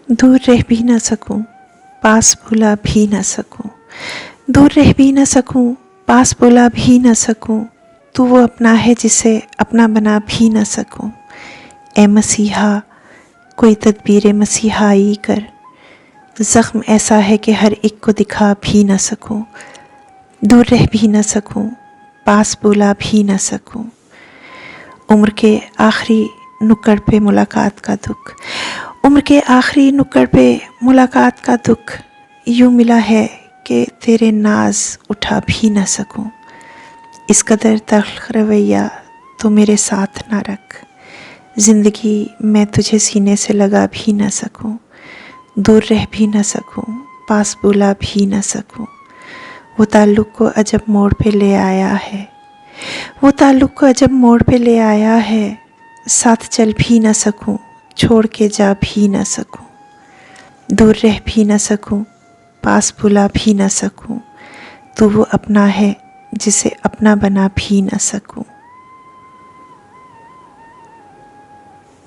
दूर रह भी न सकूं, पास बुला भी न सकूं। दूर रह भी न सकूं, पास बुला भी न सकूं। तू वो अपना है जिसे अपना बना भी न सकूं। ए मसीहा, कोई तदबीर मसीहाई कर। ज़ख्म ऐसा है कि हर एक को दिखा भी न सकूं। दूर रह भी न सकूं, पास बुला भी न सकूं। उम्र के आखिरी नुक्कड़ पे मुलाकात का दुख, उम्र के आखिरी नुक्कड़ पे मुलाकात का दुख यूँ मिला है कि तेरे नाज उठा भी न सकूं। इस कदर तल्ख रवैया तो मेरे साथ ना रख। ज़िंदगी मैं तुझे सीने से लगा भी न सकूं। दूर रह भी न सकूं, पास बुला भी न सकूं। वो ताल्लुक़ को अजब मोड़ पे ले आया है, वो ताल्लुक़ को अजब मोड़ पे ले आया है। साथ चल भी न सकूं, छोड़ के जा भी न सकूं। दूर रह भी न सकूं, पास बुला भी न सकूं। तू वो अपना है जिसे अपना बना भी न सकूं।